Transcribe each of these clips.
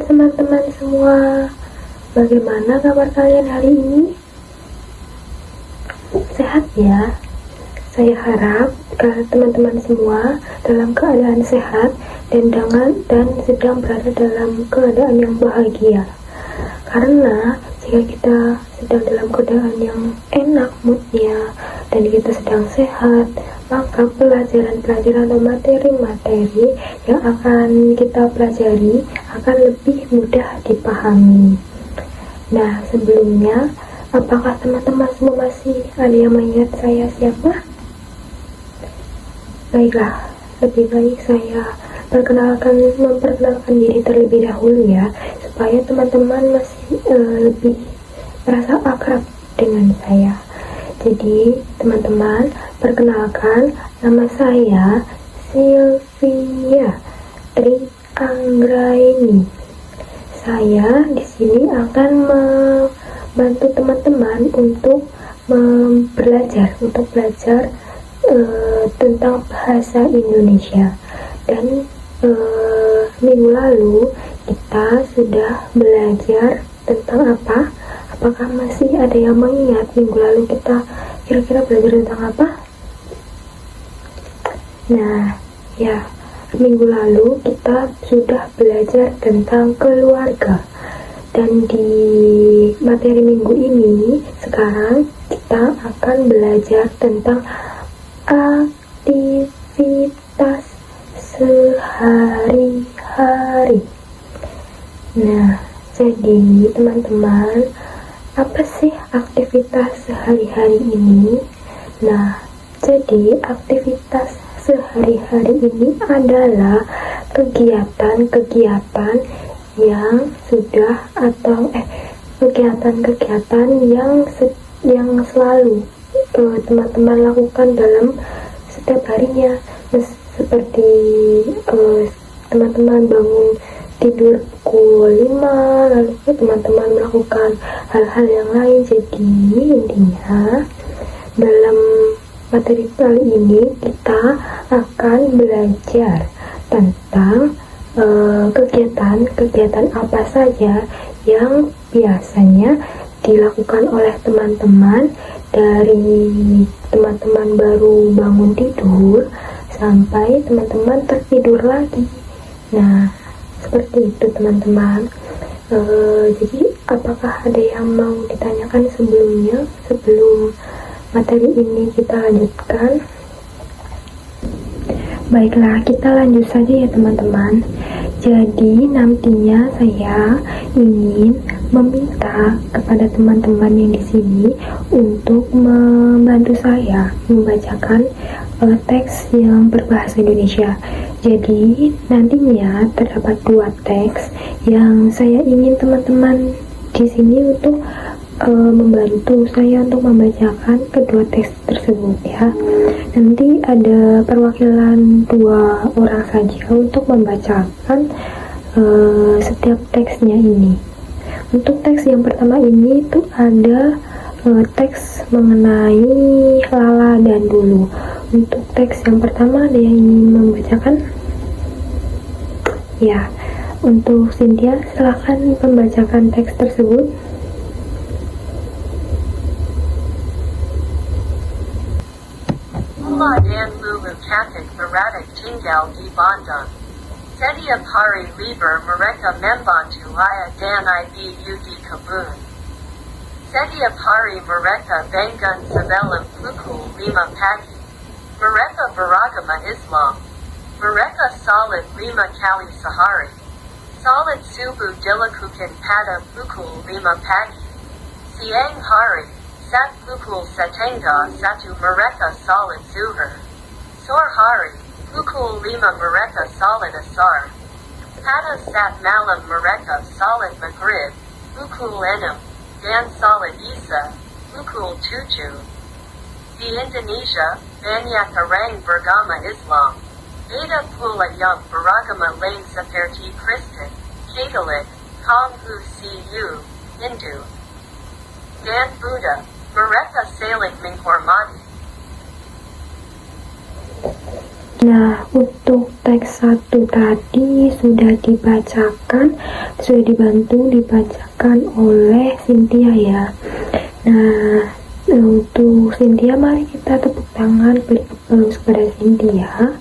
teman-teman semua, bagaimana kabar kalian hari ini? Sehat ya? Saya harap teman-teman semua dalam keadaan sehat dan sedang berada dalam keadaan yang bahagia. Karena jika kita sedang dalam keadaan yang enak moodnya dan kita sedang sehat, maka pelajaran-pelajaran atau materi-materi yang akan kita pelajari akan lebih mudah dipahami. Nah, sebelumnya, apakah teman-teman semua masih ada yang mengingat saya siapa? Baiklah, lebih baik saya memperkenalkan diri terlebih dahulu ya, supaya teman-teman masih lebih merasa akrab dengan saya. Jadi teman-teman, perkenalkan, nama saya Sylvia Trianggraini. Saya di sini akan membantu teman-teman untuk belajar tentang bahasa Indonesia. Dan minggu lalu kita sudah belajar tentang apa? Apakah masih ada yang mengingat minggu lalu kita kira-kira belajar tentang apa? Nah, ya, minggu lalu kita sudah belajar tentang keluarga. Dan di materi minggu ini, sekarang kita akan belajar tentang aktivitas sehari-hari. Nah, jadi teman-teman, apa sih aktivitas sehari-hari ini? Nah, jadi aktivitas sehari-hari ini adalah kegiatan-kegiatan yang sudah atau kegiatan-kegiatan yang selalu teman-teman lakukan dalam setiap harinya. Seperti teman-teman bangun tidur pukul 5, lalu teman-teman melakukan hal-hal yang lain. Jadi intinya dalam materi kali ini kita akan belajar tentang kegiatan-kegiatan apa saja yang biasanya dilakukan oleh teman-teman, dari teman-teman baru bangun tidur sampai teman-teman tertidur lagi. Nah, seperti itu teman-teman. Jadi apakah ada yang mau ditanyakan sebelum materi ini kita lanjutkan? Baiklah, kita lanjut saja ya teman-teman. Jadi nantinya saya ingin meminta kepada teman-teman yang di sini untuk membantu saya membacakan teks yang berbahasa Indonesia. Jadi nantinya terdapat 2 teks yang saya ingin teman-teman di sini untuk membantu saya untuk membacakan kedua teks tersebut ya. Nanti ada perwakilan 2 orang saja untuk membacakan setiap teksnya ini. Untuk teks yang pertama ini itu ada teks mengenai Lala dan Dulu. Untuk teks yang pertama ada yang ingin membacakan? Ya, untuk Cynthia silakan membacakan teks tersebut. Mula dan lulu katik beratik tinggal di Bandung. Setiap hari libur mereka membantu ayah dan ibu di kebun. Setiap hari mereka bangun sebelum pukul 5 pagi. Mereka beragama Islam. Mereka salat 5 kali sehari. Salat subuh dilakukan pada pukul 5 pagi. Siang hari, saat pukul 1:30 mereka salat zuhur. Sore hari, pukul 5 mereka salat asar. Pada saat malam mereka salat maghrib, pukul 6, dan salat isya, pukul 7. Di Indonesia, banyak orang beragama Islam. Ada pula yang beragama lain seperti Kristen, Katolik, Konghucu, Hindu, dan Buddha. Mereka saling menghormati. Nah, untuk teks 1 tadi sudah dibantu dibacakan oleh Cynthia ya. Nah, untuk Cynthia, mari kita tepuk tangan, beri aplaus kepada Cynthia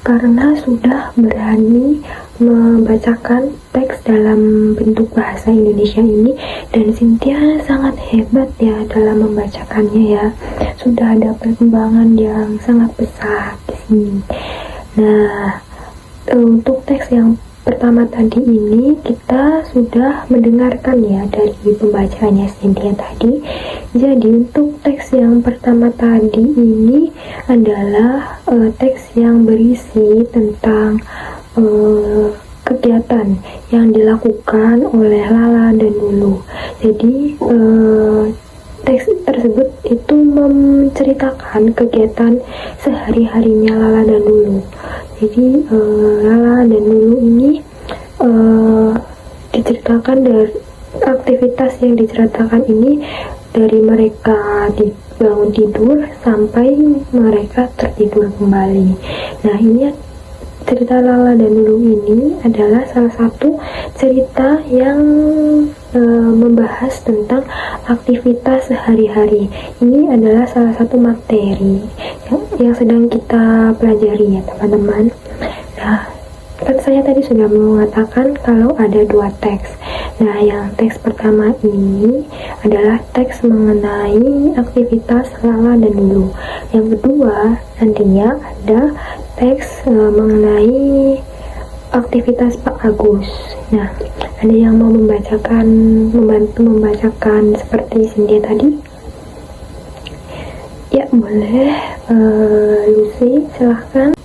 karena sudah berani membacakan teks dalam bentuk bahasa Indonesia ini, dan Cynthia sangat hebat ya dalam membacakannya ya. Sudah ada perkembangan yang sangat besar di sini. Nah, untuk teks yang pertama tadi ini kita sudah mendengarkan ya dari pembacaannya Cynthia tadi. Jadi untuk teks yang pertama tadi ini adalah teks yang berisi tentang kegiatan yang dilakukan oleh Lala dan Lulu. Jadi teks tersebut itu menceritakan kegiatan sehari-harinya Lala dan Lulu. Jadi Lala dan Lulu ini diceritakan dari aktivitas yang diceritakan ini dari mereka bangun tidur sampai mereka tertidur kembali. Nah, ini cerita Lala dan Lulu ini adalah salah satu cerita yang membahas tentang aktivitas sehari-hari. Ini adalah salah satu materi yang sedang kita pelajari ya teman-teman. Nah, kan saya tadi sudah mengatakan kalau ada 2 teks. Nah, yang teks pertama ini adalah teks mengenai aktivitas Lala dan Lulu. Yang kedua nantinya ada teks mengenai aktivitas Pak Agus. Nah, ada yang mau membantu membacakan seperti Cynthia tadi? Ya, boleh. Lucy, silahkan.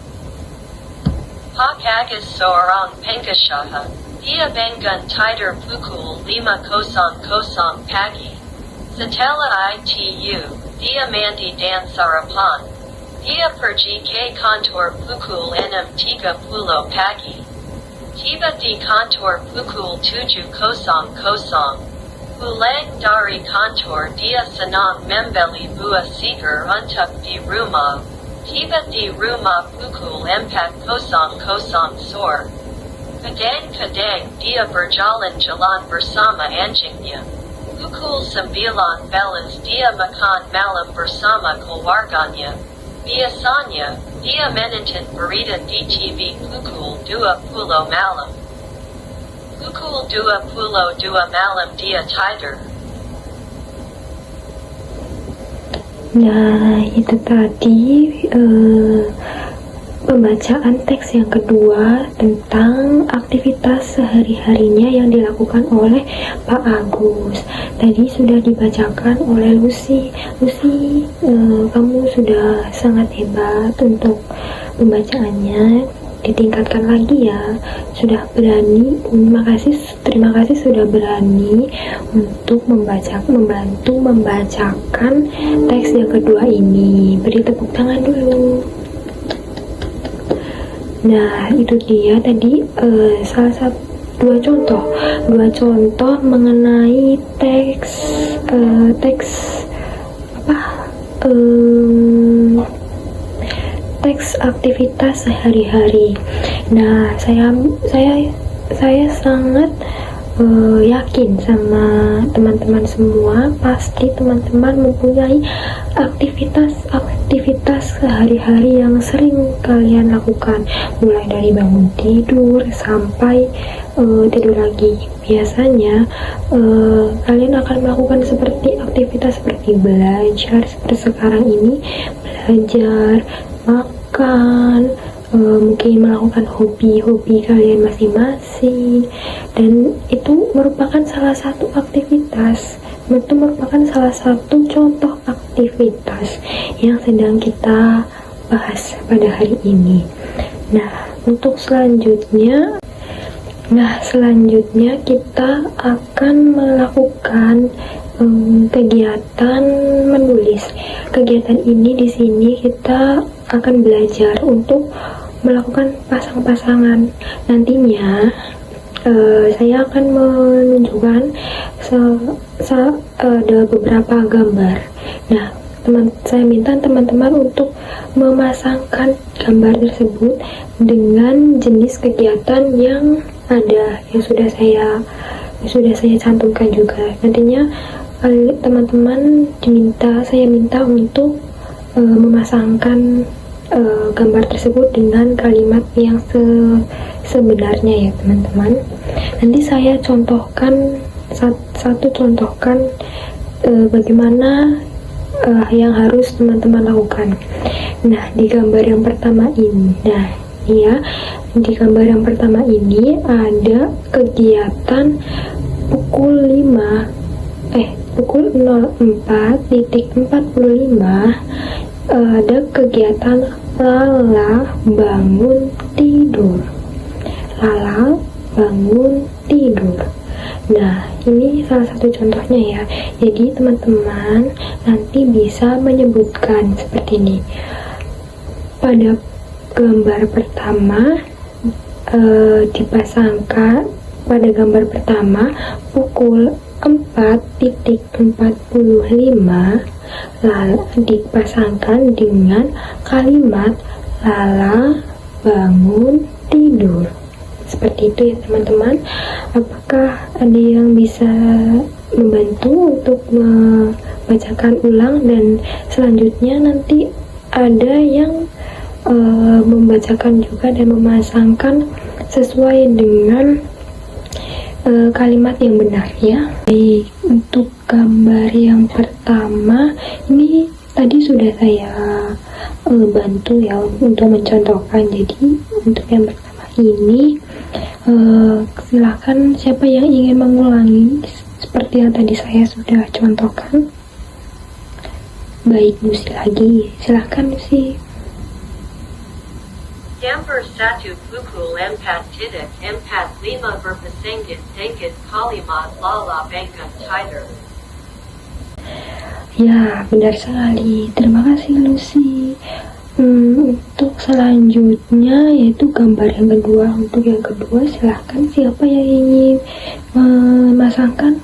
Pak Agus seorang pengusaha. Dia bangun tidur pukul 5.00 pagi. Setelah itu, dia mandi dan sarapan. Dia pergi ke kantor pukul 6.30 pagi. Tiba di kantor pukul 7.00. Pulang dari kantor dia senang membeli buah segar untuk di rumah. Tiba di rumah pukul 4.00 sore. Kadang-kadang dia berjalan-jalan bersama anjingnya. Pukul 9 dia makan malam bersama keluarganya. Biasanya, dia menonton berita di TV pukul 20 malam. Pukul 22 malam dia tidur. Nah, itu tadi pembacaan teks yang kedua tentang aktivitas sehari-harinya yang dilakukan oleh Pak Agus. Tadi sudah dibacakan oleh Lucy. Lucy, kamu sudah sangat hebat untuk pembacaannya. Ditingkatkan lagi ya. Sudah berani. Terima kasih sudah berani untuk membantu membacakan teks yang kedua ini. Beri tepuk tangan dulu. Nah, itu dia tadi salah satu dua contoh mengenai teks aktivitas sehari-hari. Nah, saya sangat yakin sama teman-teman semua, pasti teman-teman mempunyai aktivitas sehari-hari yang sering kalian lakukan, mulai dari bangun tidur sampai tidur lagi. Biasanya kalian akan melakukan aktivitas seperti belajar, seperti sekarang ini belajar, makan, mungkin melakukan hobi kalian masing-masing, dan itu merupakan salah satu contoh aktivitas yang sedang kita bahas pada hari ini. Nah, selanjutnya kita akan melakukan kegiatan menulis. Kegiatan ini di sini kita akan belajar untuk melakukan pasang-pasangan. Nantinya saya akan menunjukkan ada beberapa gambar. Nah, saya minta teman-teman untuk memasangkan gambar tersebut dengan jenis kegiatan yang ada, yang sudah saya cantumkan juga. Nantinya teman-teman saya minta untuk memasangkan gambar tersebut dengan kalimat yang sebenarnya ya teman-teman. Nanti saya contohkan bagaimana yang harus teman-teman lakukan. Nah, di gambar yang pertama ini, di gambar yang pertama ini ada kegiatan pukul 04.45 ada kegiatan Lala bangun tidur. Nah, ini salah satu contohnya ya. Jadi teman-teman nanti bisa menyebutkan seperti ini. Pada gambar pertama dipasangkan pada gambar pertama pukul 4.45 dipasangkan dengan kalimat Lala bangun tidur. Seperti itu ya teman-teman. Apakah ada yang bisa membantu untuk membacakan ulang, dan selanjutnya nanti ada yang membacakan juga dan memasangkan sesuai dengan kalimat yang benar ya. Baik, untuk gambar yang pertama ini tadi sudah saya bantu ya untuk mencontohkan. Jadi untuk yang pertama ini silahkan siapa yang ingin mengulangi seperti yang tadi saya sudah contohkan. Baik, Lucy lagi, silahkan Lucy. Gambar 1 pukul 4.45 berpasangan dengan kalimat Lala bangun tidur. Ya, benar sekali. Terima kasih Lucy. Untuk selanjutnya yaitu gambar yang kedua. Untuk yang kedua silahkan siapa yang ingin memasangkan.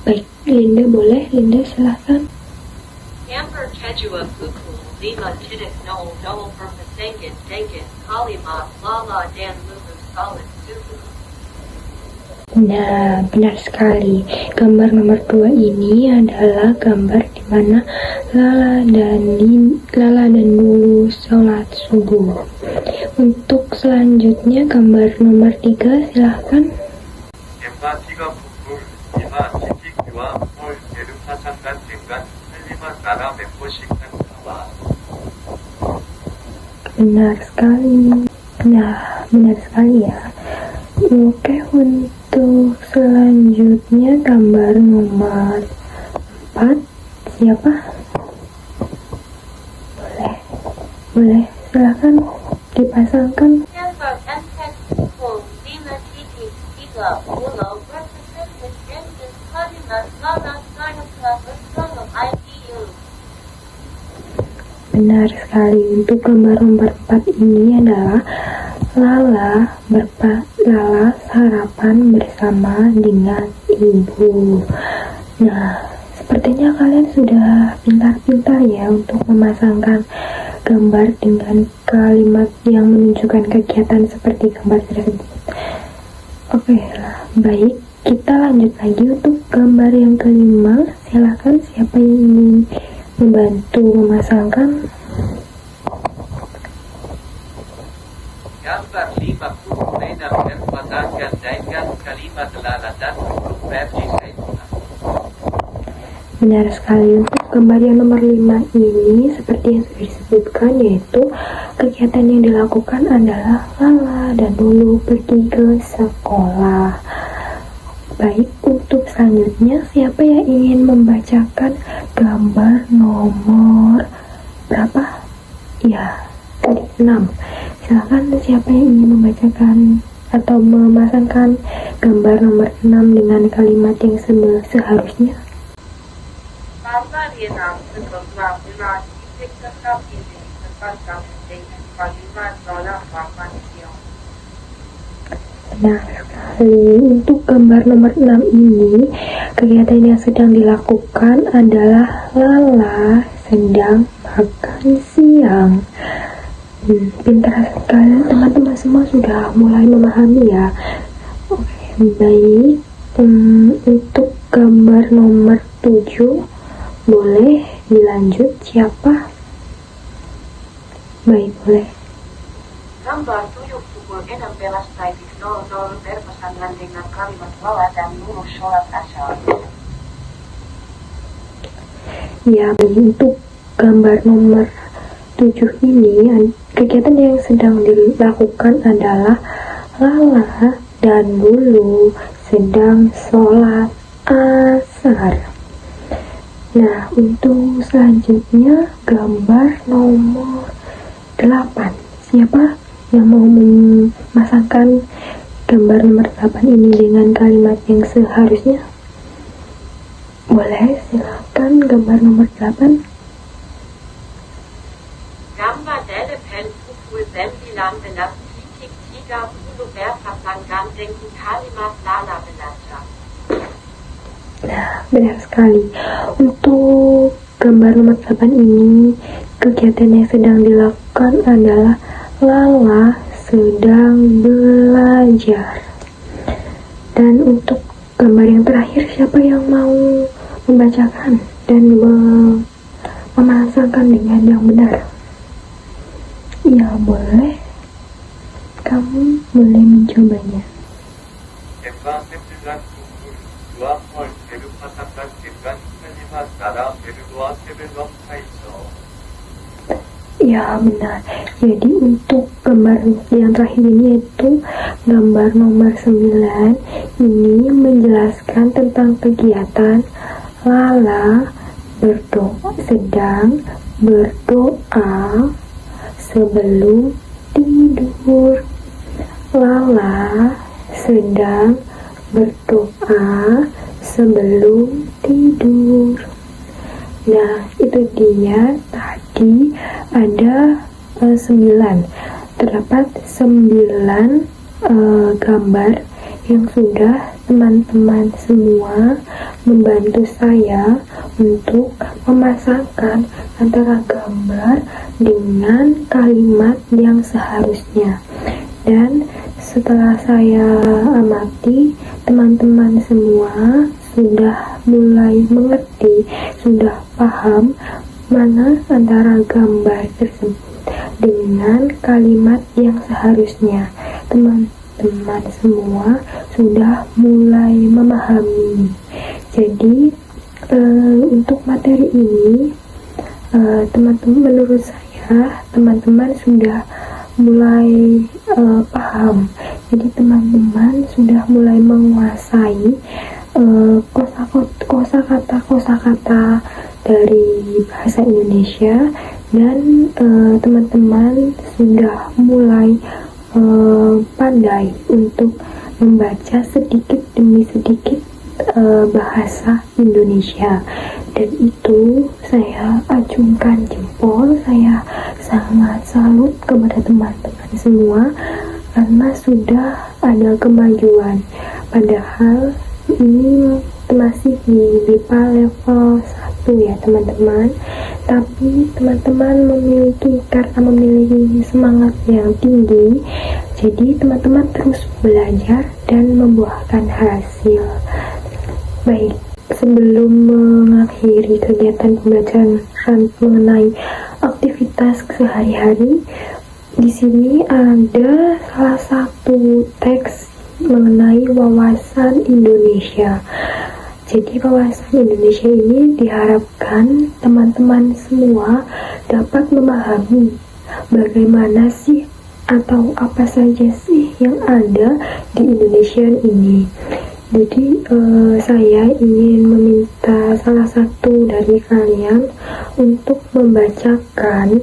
Baik, Linda boleh. Linda silahkan. Gambar kedua pukul 5.00 berpasangan dengan kalimat Lala dan Lulu saling subuh. Nah, benar sekali. Gambar nomor 2 ini adalah gambar di mana Lala dan Lulu sholat subuh. Untuk selanjutnya gambar nomor 3 silahkan. 엠바티가 북불 이마 지키기와 홀 게르파산간 쟁간 살리마 나라 멤버십 한타와. Benar sekali. Nah, benar sekali ya. Oke, untuk selanjutnya gambar nomor 4 siapa? Boleh silahkan dipasangkan. Gambar 4 pukul 5.30 berpasangan dengan kalimat Lala Sarnaka bersama IPU. Benar sekali. Untuk gambar nomor 4 ini adalah Lala sarapan bersama dengan ibu. Nah, sepertinya kalian sudah pintar-pintar ya untuk memasangkan gambar dengan kalimat yang menunjukkan kegiatan seperti gambar tersebut. Oke lah, baik. Kita lanjut lagi untuk gambar yang kelima. Silakan siapa yang ingin membantu memasangkan. Gambar 5 pukul 6 berpasangan dengan kalimat Lala dan Lulu berbisai. Benar sekali. Untuk gambar yang nomor 5 ini seperti yang sudah disebutkan, yaitu kegiatan yang dilakukan adalah Lala dan Lulu pergi ke sekolah. Baik, untuk selanjutnya siapa yang ingin membacakan gambar nomor berapa? Ya, tadi 6. Silakan siapa yang ingin membacakan atau memasangkan gambar nomor 6 dengan kalimat yang seharusnya. Gambarnya sebenarnya tetap ini terpasang dengan kalimat Lala bangun siang. Benar sekali. Untuk gambar nomor 6 ini, kegiatan yang sedang dilakukan adalah Lala sedang makan siang. Pintar sekali, teman-teman semua sudah mulai memahami ya. Oke, baik. Untuk gambar nomor 7, boleh dilanjut siapa? Baik, boleh. Gambar 7 pukul 16.00 berpasangan dengan kalimat Lala dan lurus sholat asar. Ya, untuk gambar nomor 7 ini, kegiatan yang sedang dilakukan adalah Lala dan Lulu sedang sholat asar. Nah, untuk selanjutnya gambar nomor 8. Siapa yang mau memasangkan gambar nomor 8 ini dengan kalimat yang seharusnya? Boleh, silakan gambar nomor 8. Gambar delapan pukul 9.30 berpasangan dengan kalimat Lala belajar. Nah, benar sekali. Untuk gambar nomor 8 ini, kegiatan yang sedang dilakukan adalah Lala sedang belajar. Dan untuk gambar yang terakhir, siapa yang mau membacakan dan memasangkan dengan yang benar? Ya, boleh. Kamu boleh mencobanya. 객관세필란 국물 루아펄 베르파타칸 객관이카니마 나라 베르도아 세벨럼 타이저. Ya, benar. Jadi untuk gambar yang terakhir ini yaitu gambar nomor 9, ini menjelaskan tentang kegiatan Lala sedang berdoa sebelum tidur. Lala sedang berdoa sebelum tidur. Nah, itu dia tadi ada 9. Terdapat 9 gambar yang sudah teman-teman semua membantu saya untuk memasangkan antara gambar dengan kalimat yang seharusnya. Dan setelah saya amati, teman-teman semua sudah mulai mengerti, sudah paham mana antara gambar tersebut dengan kalimat yang seharusnya. Teman-teman semua sudah mulai memahami. Jadi untuk materi ini, teman-teman, menurut saya teman-teman sudah mulai paham. Jadi teman-teman sudah mulai menguasai kosakata dari bahasa Indonesia, dan teman-teman sudah mulai pandai untuk membaca sedikit demi sedikit bahasa Indonesia. Dan itu saya acungkan jempol, saya sangat salut kepada teman-teman semua karena sudah ada kemajuan. Padahal ini masih di BIPA level 1 ya teman-teman, tapi teman-teman karena memiliki semangat yang tinggi, jadi teman-teman terus belajar dan membuahkan hasil. Baik, sebelum mengakhiri kegiatan pembelajaran mengenai aktivitas sehari-hari, di sini ada salah satu teks mengenai wawasan Indonesia. Jadi wawasan Indonesia ini diharapkan teman-teman semua dapat memahami bagaimana sih atau apa saja sih yang ada di Indonesia ini. Jadi saya ingin meminta salah satu dari kalian untuk membacakan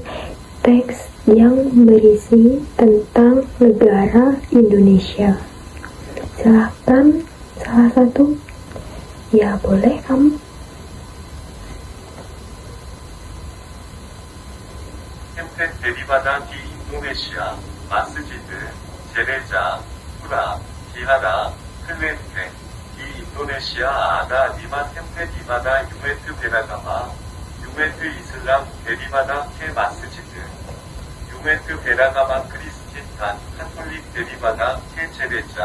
teks yang berisi tentang negara Indonesia. Silahkan salah satu. Ya, boleh kamu. 햄펫 데리바다 디 인도네시아 마스지드 제레자 후라 기하라, 클렌테, 이 인도네시아 아다 니마 템페 니마다 유메트 베라가마, 유메트 이슬람 베리마다 케 마스지드, 유메트 베라가마 크리스틴탄 카톨릭 베리마다 케 제레자,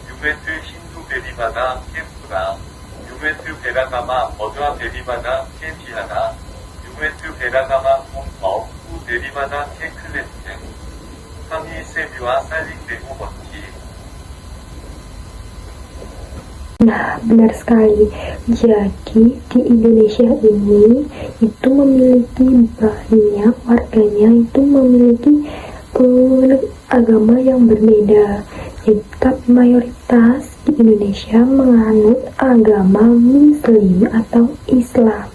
유메트 힌두 베리마다 케 푸라, 유메트 베라가마 버드아 베리마다 케 비하라, 유메트 베라가마 콩파오 후 베리마다 케 클렌테, Kami Sebiwa saling Demohoti. Nah, benar sekali. Jadi, di Indonesia ini itu memiliki banyak warganya itu memiliki agama yang berbeda. Jadi, tapi mayoritas di Indonesia menganut agama Muslim atau Islam.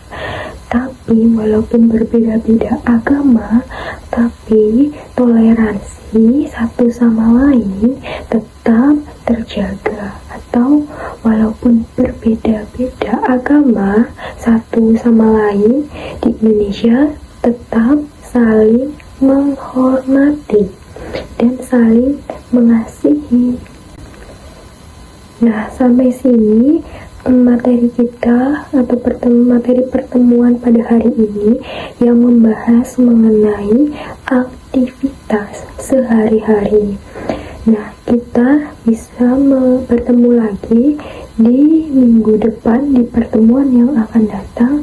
Tapi walaupun berbeda-beda agama, tapi toleransi satu sama lain tetap terjaga. Atau walaupun berbeda-beda agama satu sama lain, di Indonesia tetap saling menghormati dan saling mengasihi. Nah, sampai sini materi kita atau materi pertemuan pada hari ini yang membahas mengenai aktivitas sehari-hari. Nah, kita bisa bertemu lagi di minggu depan di pertemuan yang akan datang,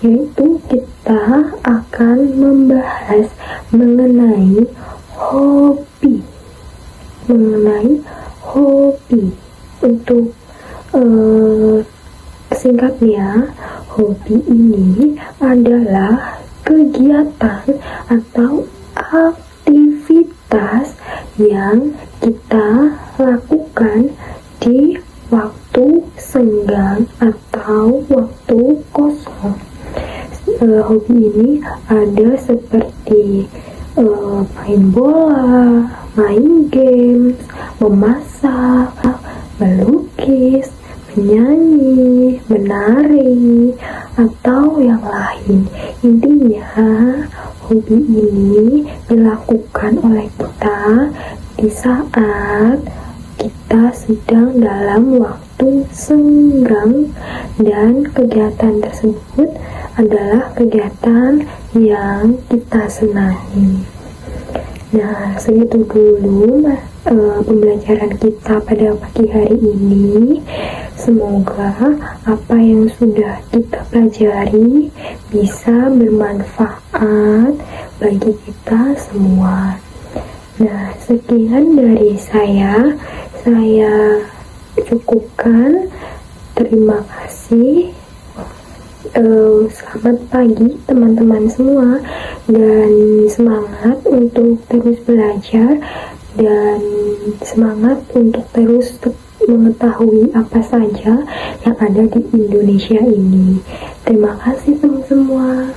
yaitu kita akan membahas mengenai hobi. Untuk singkatnya, hobi ini adalah kegiatan atau aktivitas yang kita lakukan di waktu senggang atau waktu kosong. Hobi ini ada seperti main bola, main games, memasak, melukis, menyanyi, menari, atau yang lain. Intinya, hobi ini dilakukan oleh kita di saat kita sedang dalam waktu senggang, dan kegiatan tersebut adalah kegiatan yang kita senangi. Nah, segitu dulu pembelajaran kita pada pagi hari ini. Semoga apa yang sudah kita pelajari bisa bermanfaat bagi kita semua. Nah, sekian dari saya cukupkan. Terima kasih. Selamat pagi teman-teman semua, dan semangat untuk terus belajar dan semangat untuk terus mengetahui apa saja yang ada di Indonesia ini. Terima kasih teman-teman semua.